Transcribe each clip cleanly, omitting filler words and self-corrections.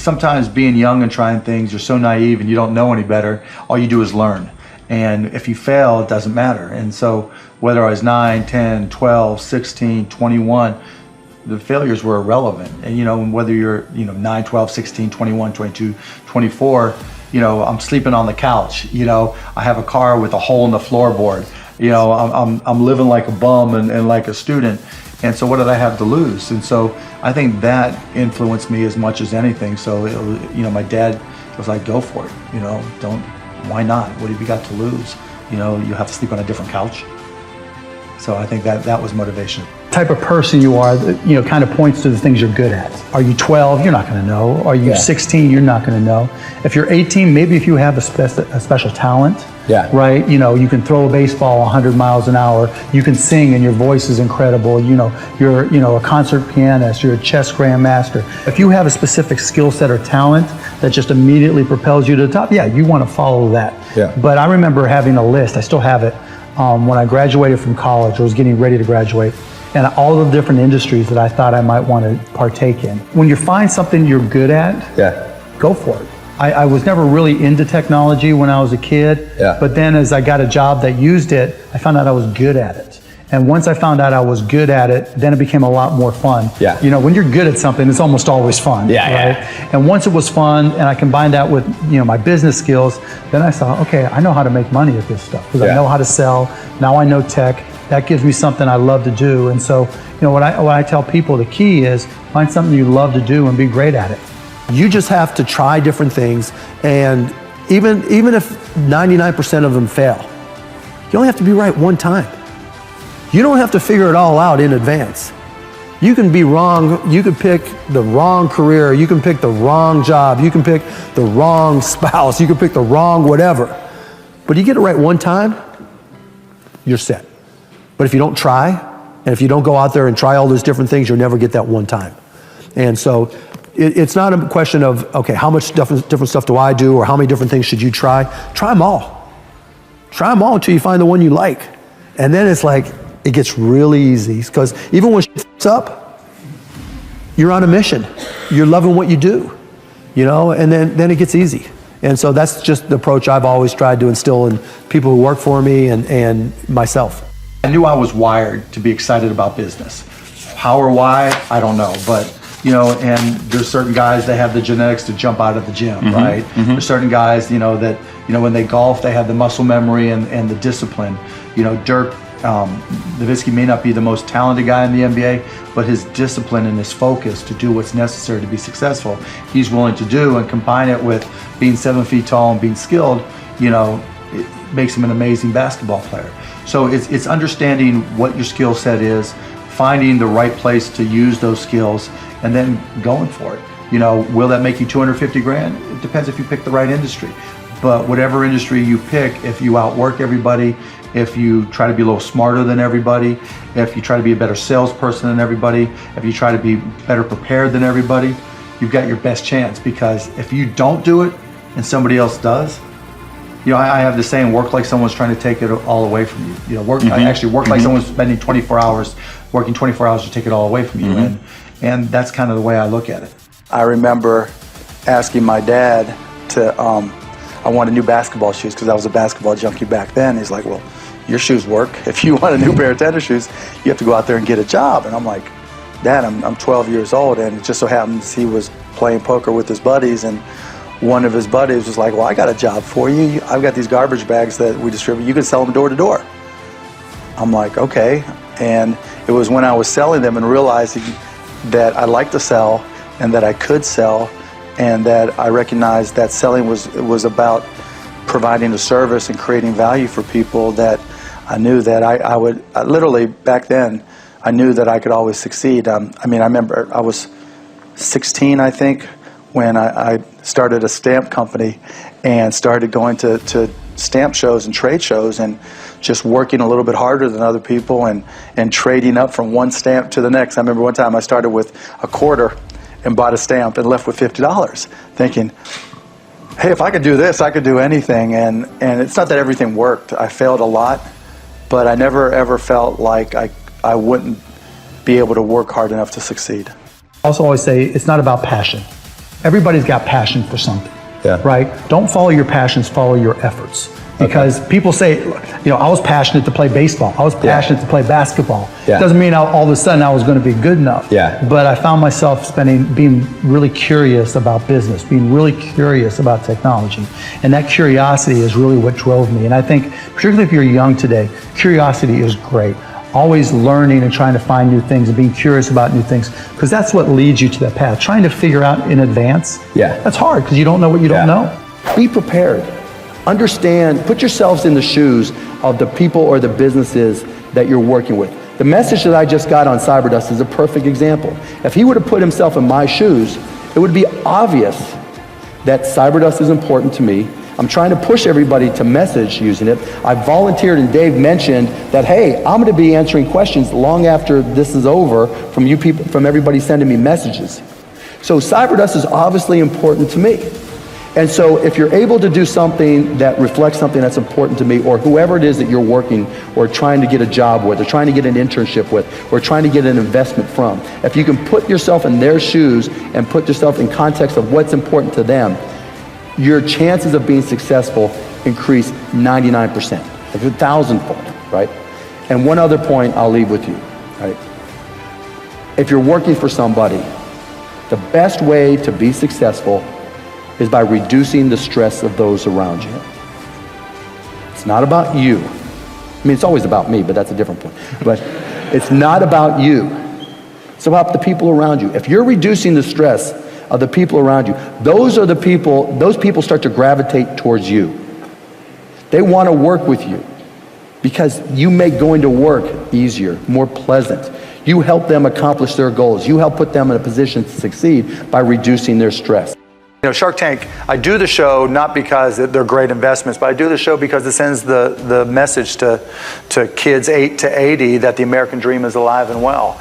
sometimes being young and trying things, you're so naive and you don't know any better. All you do is learn. And if you fail, it doesn't matter. And so whether I was 9, 10, 12, 16, 21, the failures were irrelevant. And whether you're 9, 12, 16, 21, 22, 24, I'm sleeping on the couch. I have a car with a hole in the floorboard. I'm living like a bum and like a student. And so what did I have to lose? And so I think that influenced me as much as anything. So, my dad was like, go for it. Why not? What have you got to lose? You have to sleep on a different couch. So I think that was motivation. Type of person you are, kind of points to the things you're good at. Are you 12? You're not going to know. Are you 16? You're not going to know. If you're 18, maybe if you have a special talent, right? You can throw a baseball 100 miles an hour. You can sing and your voice is incredible. You're a concert pianist. You're a chess grandmaster. If you have a specific skill set or talent that just immediately propels you to the top, you want to follow that. Yeah. But I remember having a list. I still have it. When I graduated from college, I was getting ready to graduate, and all the different industries that I thought I might want to partake in. When you find something you're good at, go for it. I was never really into technology when I was a kid, but then as I got a job that used it, I found out I was good at it. And once I found out I was good at it, then it became a lot more fun. When you're good at something, it's almost always fun, right? And once it was fun, and I combined that with my business skills, then I saw, okay, I know how to make money at this stuff because I know how to sell. Now I know tech. That gives me something I love to do. And so, what I tell people, the key is find something you love to do and be great at it. You just have to try different things, and even if 99% of them fail, you only have to be right one time. You don't have to figure it all out in advance. You can be wrong, you can pick the wrong career, you can pick the wrong job, you can pick the wrong spouse, you can pick the wrong whatever. But you get it right one time, you're set. But if you don't try, and if you don't go out there and try all those different things, you'll never get that one time. And so it's not a question of, okay, how much different stuff do I do, or how many different things should you try? Try them all. Try them all until you find the one you like. And then it's like, it gets really easy, because even when shit's up, you're on a mission. You're loving what you do, and then it gets easy. And so that's just the approach I've always tried to instill in people who work for me and myself. I knew I was wired to be excited about business. How or why, I don't know, but and there's certain guys that have the genetics to jump out of the gym, right? There's certain guys, that when they golf, they have the muscle memory and the discipline. Dirk Nowitzki may not be the most talented guy in the NBA, but his discipline and his focus to do what's necessary to be successful, he's willing to do, and combine it with being 7 feet tall and being skilled, it makes him an amazing basketball player. So it's understanding what your skill set is, finding the right place to use those skills, and then going for it. Will that make you 250 grand? It depends if you pick the right industry. But whatever industry you pick, if you outwork everybody, if you try to be a little smarter than everybody, if you try to be a better salesperson than everybody, if you try to be better prepared than everybody, you've got your best chance. Because if you don't do it and somebody else does, I have the saying, work like someone's trying to take it all away from you. I actually work like someone's spending 24 hours, working 24 hours to take it all away from you. And that's kind of the way I look at it. I remember asking my dad to, I wanted new basketball shoes because I was a basketball junkie back then. He's like, well, your shoes work. If you want a new pair of tennis shoes, you have to go out there and get a job. And I'm like, Dad, I'm 12 years old, and it just so happens he was playing poker with his buddies, and one of his buddies was like, well, I got a job for you. I've got these garbage bags that we distribute. You can sell them door to door. I'm like, okay. And it was when I was selling them and realizing that I liked to sell and that I could sell, and that I recognized that selling was about providing a service and creating value for people, that I knew that I would literally back then, I knew that I could always succeed. I remember I was 16, I think, when I started a stamp company and started going to stamp shows and trade shows and just working a little bit harder than other people and trading up from one stamp to the next. I remember one time I started with a quarter and bought a stamp and left with $50, thinking, hey, if I could do this, I could do anything. And it's not that everything worked. I failed a lot, but I never ever felt like I wouldn't be able to work hard enough to succeed. I also always say it's not about passion. everybody's got passion for something, Yeah. right? Don't follow your passions, follow your efforts. Because people say, I was passionate to play baseball. I was passionate to play basketball. Yeah. Doesn't mean all of a sudden I was going to be good enough. Yeah. But I found myself being really curious about business, being really curious about technology. And that curiosity is really what drove me. And I think, particularly if you're young today, curiosity is great. Always learning and trying to find new things and being curious about new things, because that's what leads you to that path. Trying to figure out in advance, that's hard because you don't know what you don't know. Be prepared. Understand, put yourselves in the shoes of the people or the businesses that you're working with. The message that I just got on Cyberdust is a perfect example. If he would have put himself in my shoes, it would be obvious that Cyberdust is important to me. I'm trying to push everybody to message using it. I volunteered, and Dave mentioned that, hey, I'm going to be answering questions long after this is over from you people, from everybody sending me messages. So Cyberdust is obviously important to me. And so if you're able to do something that reflects something that's important to me, or whoever it is that you're working or trying to get a job with, or trying to get an internship with, or trying to get an investment from, if you can put yourself in their shoes and put yourself in context of what's important to them, your chances of being successful increase 99%, like 1,000-fold, right? And one other point I'll leave with you, right? If you're working for somebody, the best way to be successful is by reducing the stress of those around you. It's not about you. I mean, it's always about me, but that's a different point. But it's not about you. It's about the people around you. If you're reducing the stress of the people around you, those people start to gravitate towards you. They want to work with you because you make going to work easier, more pleasant. You help them accomplish their goals. You help put them in a position to succeed by reducing their stress. Shark Tank, I do the show not because they're great investments, but I do the show because it sends the message to kids 8 to 80 that the American dream is alive and well.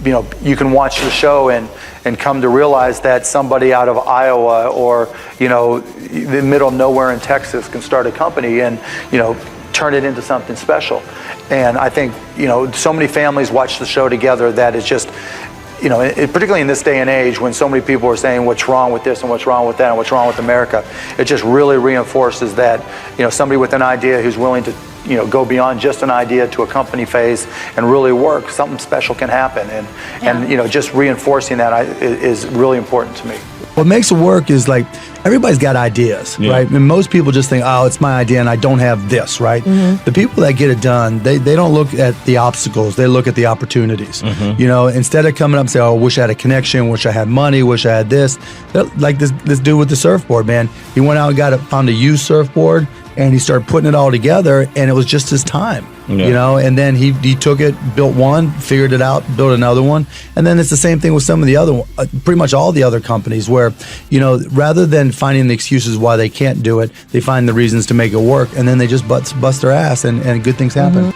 You can watch the show and come to realize that somebody out of Iowa or, the middle of nowhere in Texas can start a company and, turn it into something special. And I think, so many families watch the show together that it's just, particularly in this day and age when so many people are saying what's wrong with this and what's wrong with that and what's wrong with America, it just really reinforces that, somebody with an idea who's willing to, go beyond just an idea to a company phase and really work, something special can happen. And just reinforcing that is really important to me. What makes it work is like everybody's got ideas, right? And most people just think, oh, it's my idea and I don't have this, right? The people that get it done, they don't look at the obstacles, they look at the opportunities. Instead of coming up and say, oh, wish I had a connection, wish I had money, wish I had this. Like this dude with the surfboard, man. He went out and found a used surfboard and he started putting it all together and it was just his time. And then he took it, built one, figured it out, built another one. And then it's the same thing with some of the other, pretty much all the other companies where, rather than finding the excuses why they can't do it, they find the reasons to make it work and then they just bust their ass and good things happen.